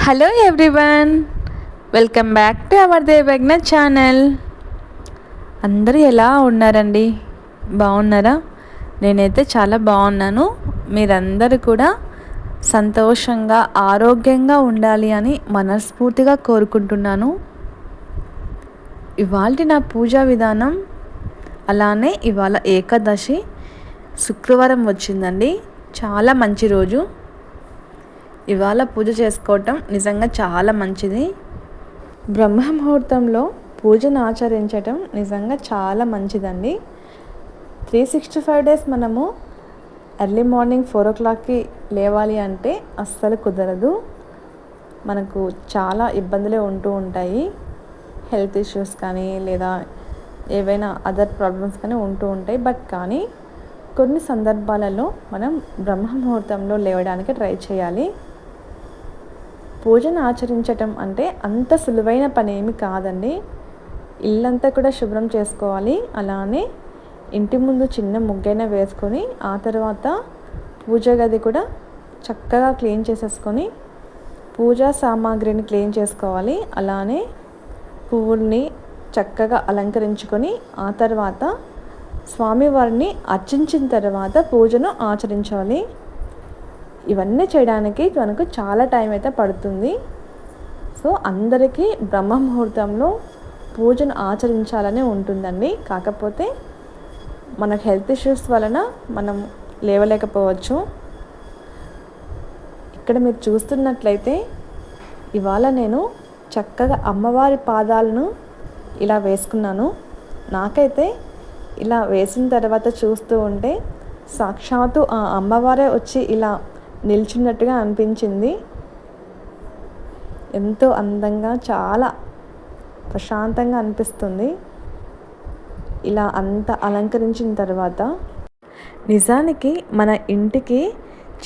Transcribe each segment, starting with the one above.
Hello everyone, welcome back to our Devagna channel. అందరూ ఎలా ఉన్నారండి? బాగున్నారా? నేనైతే చాలా బాగున్నాను. మీరందరూ కూడా సంతోషంగా ఆరోగ్యంగా ఉండాలి అని మనస్ఫూర్తిగా కోరుకుంటున్నాను. ఇవాళ నా పూజా విధానం, అలానే ఇవాళ ఏకాదశి శుక్రవారం వచ్చిందండి. చాలా మంచి రోజు. ఇవాళ పూజ చేసుకోవటం నిజంగా చాలా మంచిది. బ్రహ్మ ముహూర్తంలో పూజను ఆచరించటం నిజంగా చాలా మంచిదండి. 365 డేస్ మనము ఎర్లీ మార్నింగ్ 4 o'clockకి లేవాలి అంటే అస్సలు కుదరదు. మనకు చాలా ఇబ్బందులే ఉంటూ ఉంటాయి. హెల్త్ ఇష్యూస్ కానీ లేదా ఏవైనా అదర్ ప్రాబ్లమ్స్ కానీ ఉంటూ ఉంటాయి. బట్ కానీ కొన్ని సందర్భాలలో మనం బ్రహ్మ ముహూర్తంలో లేవడానికి ట్రై చేయాలి. పూజను ఆచరించటం అంటే అంత సులువైన పని ఏమి కాదండి. ఇల్లంతా కూడా శుభ్రం చేసుకోవాలి. అలానే ఇంటి ముందు చిన్న ముగ్గైనా వేసుకొని ఆ తర్వాత పూజ గది కూడా చక్కగా క్లీన్ చేసేసుకొని పూజా సామాగ్రిని క్లీన్ చేసుకోవాలి. అలానే పువ్వుల్ని చక్కగా అలంకరించుకొని ఆ తర్వాత స్వామివారిని అర్చించిన తర్వాత పూజను ఆచరించాలి. ఇవన్నీ చేయడానికి మనకు చాలా టైం అయితే పడుతుంది. సో అందరికీ బ్రహ్మ ముహూర్తంలో పూజను ఆచరించాలని ఉంటుందండి. కాకపోతే మనకు హెల్త్ ఇష్యూస్ వలన మనం లేవలేకపోవచ్చు. ఇక్కడ మీరు చూస్తున్నట్లయితే ఇవాళ నేను చక్కగా అమ్మవారి పాదాలను ఇలా వేసుకున్నాను. నాకైతే ఇలా వేసిన తర్వాత చూస్తూ ఉంటే సాక్షాత్తు ఆ అమ్మవారే వచ్చి ఇలా నిల్చున్నట్టుగా అనిపించింది. ఎంతో అందంగా, చాలా ప్రశాంతంగా అనిపిస్తుంది ఇలా అంతా అలంకరించిన తర్వాత. నిజానికి మన ఇంటికి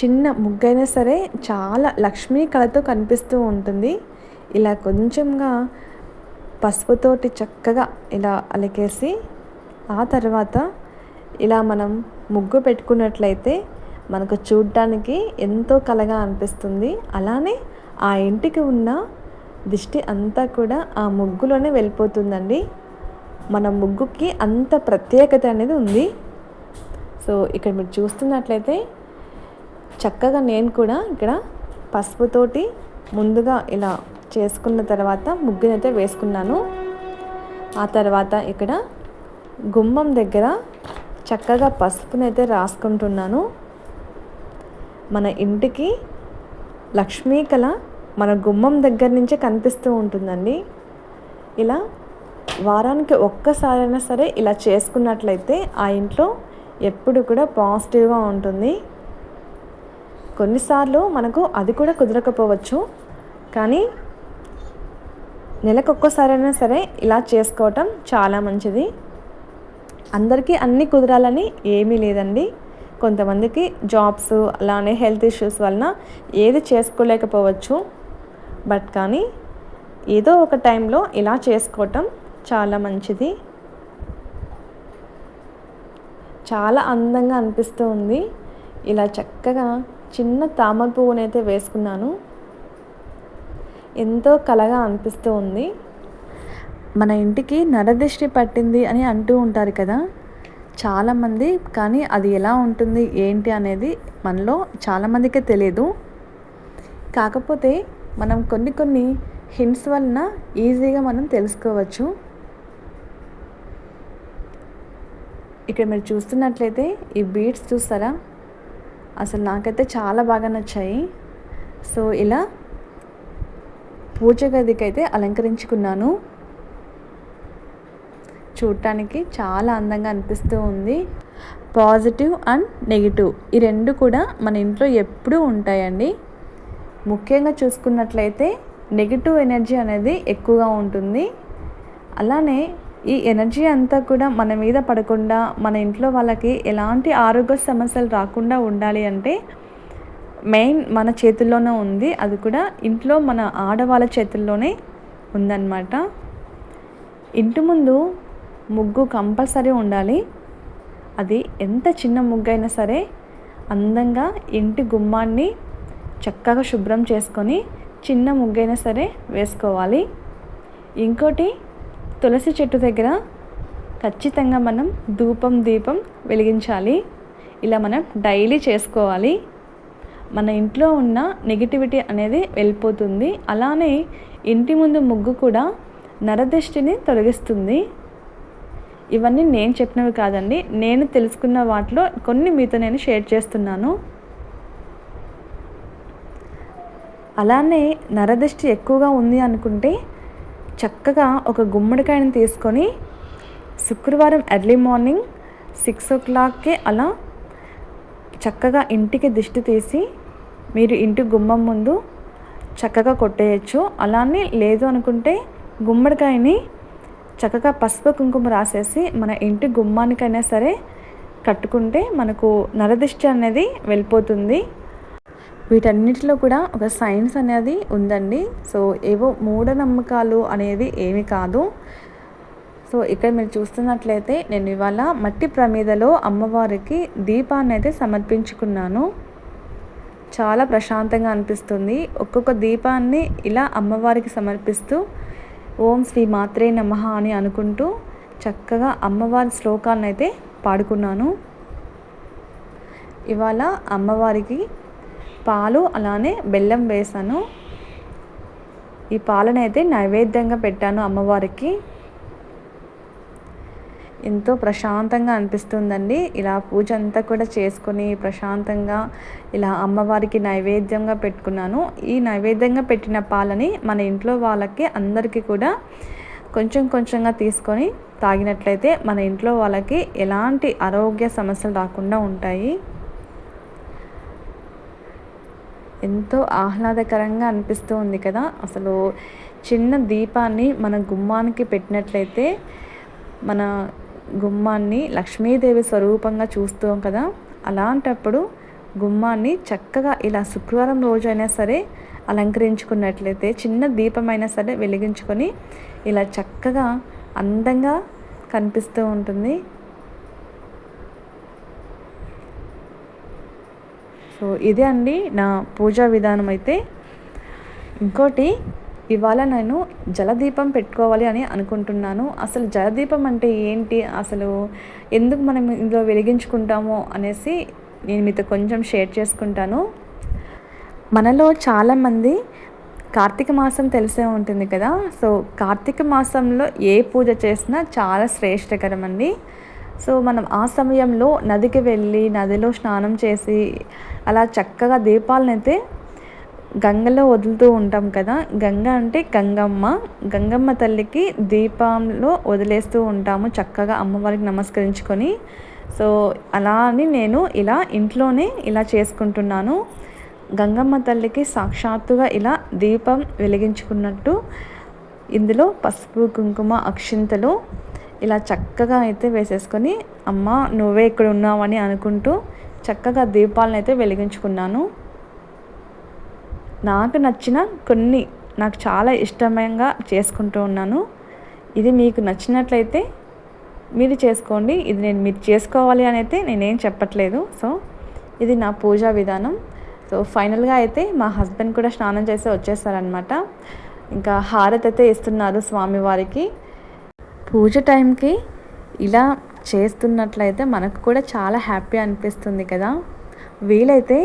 చిన్న ముగ్గైనా సరే చాలా లక్ష్మీ కళతో కనిపిస్తూ ఉంటుంది. ఇలా కొంచెంగా పసుపుతోటి చక్కగా ఇలా అలికేసి ఆ తర్వాత ఇలా మనం ముగ్గు పెట్టుకున్నట్లయితే మనకు చూడటానికి ఎంతో కళగా అనిపిస్తుంది. అలానే ఆ ఇంటికి ఉన్న దిష్టి అంతా కూడా ఆ ముగ్గులోనే వెళ్ళిపోతుందండి. మన ముగ్గుకి అంత ప్రత్యేకత అనేది ఉంది. సో ఇక్కడ మీరు చూస్తున్నట్లయితే చక్కగా నేను కూడా ఇక్కడ పసుపుతోటి ముందుగా ఇలా చేసుకున్న తర్వాత ముగ్గునైతే వేసుకున్నాను. ఆ తర్వాత ఇక్కడ గుమ్మం దగ్గర చక్కగా పసుపునైతే రాసుకుంటున్నాను. మన ఇంటికి లక్ష్మీ కళ మన గుమ్మం దగ్గర నుంచే కనిపిస్తూ ఉంటుందండి. ఇలా వారానికి ఒక్కసారైనా సరే ఇలా చేసుకున్నట్లయితే ఆ ఇంట్లో ఎప్పుడు కూడా పాజిటివ్గా ఉంటుంది. కొన్నిసార్లు మనకు అది కూడా కుదరకపోవచ్చు, కానీ నెలకు ఒక్కసారైనా సరే ఇలా చేసుకోవటం చాలా మంచిది. అందరికీ అన్నీ కుదరాలని ఏమీ లేదండి. కొంతమందికి జాబ్స్ అలానే హెల్త్ ఇష్యూస్ వలన ఏది చేసుకోలేకపోవచ్చు. బట్ కానీ ఏదో ఒక టైంలో ఇలా చేసుకోవటం చాలా మంచిది. చాలా అందంగా అనిపిస్తూ ఉంది. ఇలా చక్కగా చిన్న తామర పువ్వునైతే వేసుకున్నాను. ఎంతో కళగా అనిపిస్తూ ఉంది. మన ఇంటికి నరదిష్టి పట్టింది అని అంటూ ఉంటారు కదా చాలామంది, కానీ అది ఎలా ఉంటుంది ఏంటి అనేది మనలో చాలామందికే తెలియదు. కాకపోతే మనం కొన్ని హింట్స్ వలన ఈజీగా మనం తెలుసుకోవచ్చు. ఇక్కడ మీరు చూస్తున్నట్లయితే ఈ బీడ్స్ చూస్తారా, అసలు నాకైతే చాలా బాగా నచ్చాయి. సో ఇలా పూజ గదికి అయితే అలంకరించుకున్నాను. చూడటానికి చాలా అందంగా అనిపిస్తూ ఉంది. పాజిటివ్ అండ్ నెగిటివ్ ఈ రెండు కూడా మన ఇంట్లో ఎప్పుడూ ఉంటాయండి. ముఖ్యంగా చూసుకున్నట్లయితే నెగిటివ్ ఎనర్జీ అనేది ఎక్కువగా ఉంటుంది. అలానే ఈ ఎనర్జీ అంతా కూడా మన మీద పడకుండా మన ఇంట్లో వాళ్ళకి ఎలాంటి ఆరోగ్య సమస్యలు రాకుండా ఉండాలి అంటే మెయిన్ మన చేతుల్లోనే ఉంది. అది కూడా ఇంట్లో మన ఆడవాళ్ళ చేతుల్లోనే ఉందన్నమాట. ఇంటి ముందు ముగ్గు కంపల్సరీ ఉండాలి. అది ఎంత చిన్న ముగ్గు అయినా సరే అందంగా ఇంటి గుమ్మాన్ని చక్కగా శుభ్రం చేసుకొని చిన్న ముగ్గైనా సరే వేసుకోవాలి. ఇంకోటి, తులసి చెట్టు దగ్గర ఖచ్చితంగా మనం దీపం వెలిగించాలి. ఇలా మనం డైలీ చేసుకోవాలి. మన ఇంట్లో ఉన్న నెగిటివిటీ అనేది వెళ్ళిపోతుంది. అలానే ఇంటి ముందు ముగ్గు కూడా నరదిష్టిని తొలగిస్తుంది. ఇవన్నీ నేను చెప్పినవి కాదండి, నేను తెలుసుకున్న వాటిలో కొన్ని మీతో నేను షేర్ చేస్తున్నాను. అలానే నరదిష్టి ఎక్కువగా ఉంది అనుకుంటే చక్కగా ఒక గుమ్మడికాయని తీసుకొని శుక్రవారం ఎర్లీ మార్నింగ్ 6 o'clockకే అలా చక్కగా ఇంటికి దిష్టి తీసి మీరు ఇంటి గుమ్మం ముందు చక్కగా కొట్టేయచ్చు. అలానే లేదు అనుకుంటే గుమ్మడికాయని చక్కగా పసుపు కుంకుమ రాసేసి మన ఇంటి గుమ్మానికైనా సరే కట్టుకుంటే మనకు నరదిష్టి అనేది వెళ్ళిపోతుంది. వీటన్నిటిలో కూడా ఒక సైన్స్ అనేది ఉందండి. సో ఏవో మూఢనమ్మకాలు అనేది ఏమి కాదు. సో ఇక్కడ మీరు చూస్తున్నట్లయితే నేను ఇవాళ మట్టి ప్రమిదలో అమ్మవారికి దీపాన్ని అయితే సమర్పించుకున్నాను. చాలా ప్రశాంతంగా అనిపిస్తుంది. ఒక్కొక్క దీపాన్ని ఇలా అమ్మవారికి సమర్పిస్తూ ఓం శ్రీ మాత్రే నమః అని అనుకుంటూ చక్కగా అమ్మవారి శ్లోకాలను అయితే పాడుకున్నాను. ఇవాళ అమ్మవారికి పాలు అలానే బెల్లం వేసాను. ఈ పాలనైతే నైవేద్యంగా పెట్టాను అమ్మవారికి. ఎంతో ప్రశాంతంగా అనిపిస్తుందండి. ఇలా పూజ అంతా కూడా చేసుకొని ప్రశాంతంగా ఇలా అమ్మవారికి నైవేద్యంగా పెట్టుకున్నాను. ఈ నైవేద్యంగా పెట్టిన పాలని మన ఇంట్లో వాళ్ళకి అందరికీ కూడా కొంచెం కొంచెంగా తీసుకొని తాగినట్లయితే మన ఇంట్లో వాళ్ళకి ఎలాంటి ఆరోగ్య సమస్యలు రాకుండా ఉంటాయి. ఎంతో ఆహ్లాదకరంగా అనిపిస్తూ ఉంది కదా. అసలు చిన్న దీపాన్ని మన గుమ్మానికి పెట్టినట్లయితే మన గుమ్మాన్ని లక్ష్మీదేవి స్వరూపంగా చూస్తాం కదా. అలాంటప్పుడు గుమ్మాన్ని చక్కగా ఇలా శుక్రవారం రోజైనా సరే అలంకరించుకున్నట్లయితే చిన్న దీపమైనా సరే వెలిగించుకొని ఇలా చక్కగా అందంగా కనిపిస్తూ ఉంటుంది. సో ఇదే అండి నా పూజా విధానం అయితే. ఇంకోటి, ఇవాళ నేను జలదీపం పెట్టుకోవాలి అని అనుకుంటున్నాను. అసలు జలదీపం అంటే ఏంటి, అసలు ఎందుకు మనం ఇందులో వెలిగించుకుంటామో అనేసి నేను మీతో కొంచెం షేర్ చేసుకుంటాను. మనలో చాలామంది కార్తీక మాసం తెలిసే ఉంటుంది కదా. సో కార్తీక మాసంలో ఏ పూజ చేసినా చాలా శ్రేష్టకరం అండి. సో మనం ఆ సమయంలో నదికి వెళ్ళి నదిలో స్నానం చేసి అలా చక్కగా దీపాలను అయితే గంగలో వదులుతూ ఉంటాం కదా. గంగ అంటే గంగమ్మ తల్లికి దీపంలో వదిలేస్తూ ఉంటాము చక్కగా అమ్మవారికి నమస్కరించుకొని. సో అలా అని నేను ఇలా ఇంట్లోనే ఇలా చేసుకుంటున్నాను. గంగమ్మ తల్లికి సాక్షాత్తుగా ఇలా దీపం వెలిగించుకున్నట్టు ఇందులో పసుపు కుంకుమ అక్షింతలు ఇలా చక్కగా అయితే వేసేసుకొని అమ్మ నువ్వే ఇక్కడ ఉన్నావని అనుకుంటూ చక్కగా దీపాలను అయితే వెలిగించుకున్నాను. నాకు నచ్చిన కొన్ని నాకు చాలా ఇష్టంగా చేసుకుంటూ ఉన్నాను. ఇది మీకు నచ్చినట్లయితే మీరు చేసుకోండి. ఇది మీరు చేసుకోవాలి అని అయితే నేనేం చెప్పట్లేదు. సో ఇది నా పూజా విధానం. సో ఫైనల్గా అయితే మా హస్బెండ్ కూడా స్నానం చేసి వచ్చేసారనమాట. ఇంకా హారతి అయితే ఇస్తున్నారు స్వామివారికి. పూజ టైంకి ఇలా చేస్తున్నట్లయితే మనకు కూడా చాలా హ్యాపీ అనిపిస్తుంది కదా. వీలైతే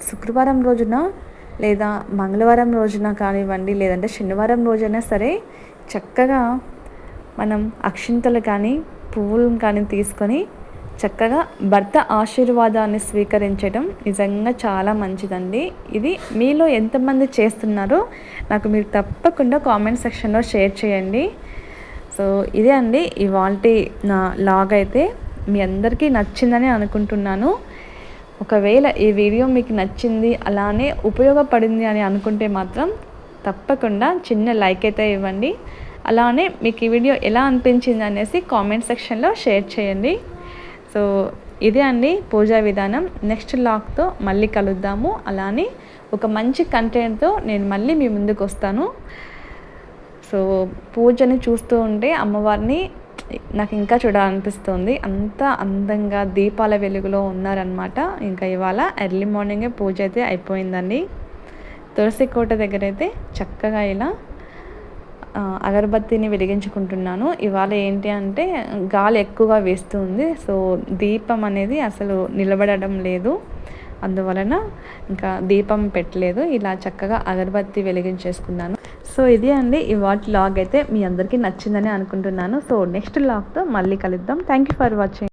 శుక్రవారం రోజున లేదా మంగళవారం రోజున కానివ్వండి, లేదంటే శనివారం రోజైనా సరే చక్కగా మనం అక్షింతలు కానీ పువ్వులను కానీ తీసుకొని చక్కగా భర్త ఆశీర్వాదాన్ని స్వీకరించడం నిజంగా చాలా మంచిదండి. ఇది మీలో ఎంతమంది చేస్తున్నారో నాకు మీరు తప్పకుండా కామెంట్ సెక్షన్లో షేర్ చేయండి. సో ఇదే అండి ఇవాల్టి నా లాగ్ అయితే. మీ అందరికీ నచ్చిందని అనుకుంటున్నాను. ఒకవేళ ఈ వీడియో మీకు నచ్చింది అలానే ఉపయోగపడింది అని అనుకుంటే మాత్రం తప్పకుండా చిన్న లైక్ అయితే ఇవ్వండి. అలానే మీకు ఈ వీడియో ఎలా అనిపించింది అనేసి కామెంట్ సెక్షన్లో షేర్ చేయండి. సో ఇదే అండి పూజా విధానం. నెక్స్ట్ లాగ్తో మళ్ళీ కలుద్దాము. అలానే ఒక మంచి కంటెంట్తో నేను మళ్ళీ మీ ముందుకు వస్తాను. సో పూజని చూస్తూ ఉంటే అమ్మవారిని నాకు ఇంకా చూడాలనిపిస్తుంది. అంత అందంగా దీపాల వెలుగులో ఉన్నారనమాట. ఇంకా ఇవాళ ఎర్లీ మార్నింగే పూజ అయితే అయిపోయిందండి. తులసి కోట దగ్గర అయితే చక్కగా ఇలా అగరబత్తిని వెలిగించుకుంటున్నాను. ఇవాళ ఏంటి అంటే గాలి ఎక్కువగా వేస్తుంది, సో దీపం అనేది అసలు నిలబడడం లేదు, అందువలన ఇంకా దీపం పెట్టలేదు. ఇలా చక్కగా అగరబత్తి వెలిగించేసుకున్నాను. సో ఇది అండి ఇవాళ లాగ్ అయితే మీ అందరికీ నచ్చిందని అనుకుంటున్నాను. సో నెక్స్ట్ లాగ్తో మళ్ళీ కలుద్దాం. Thank you for watching.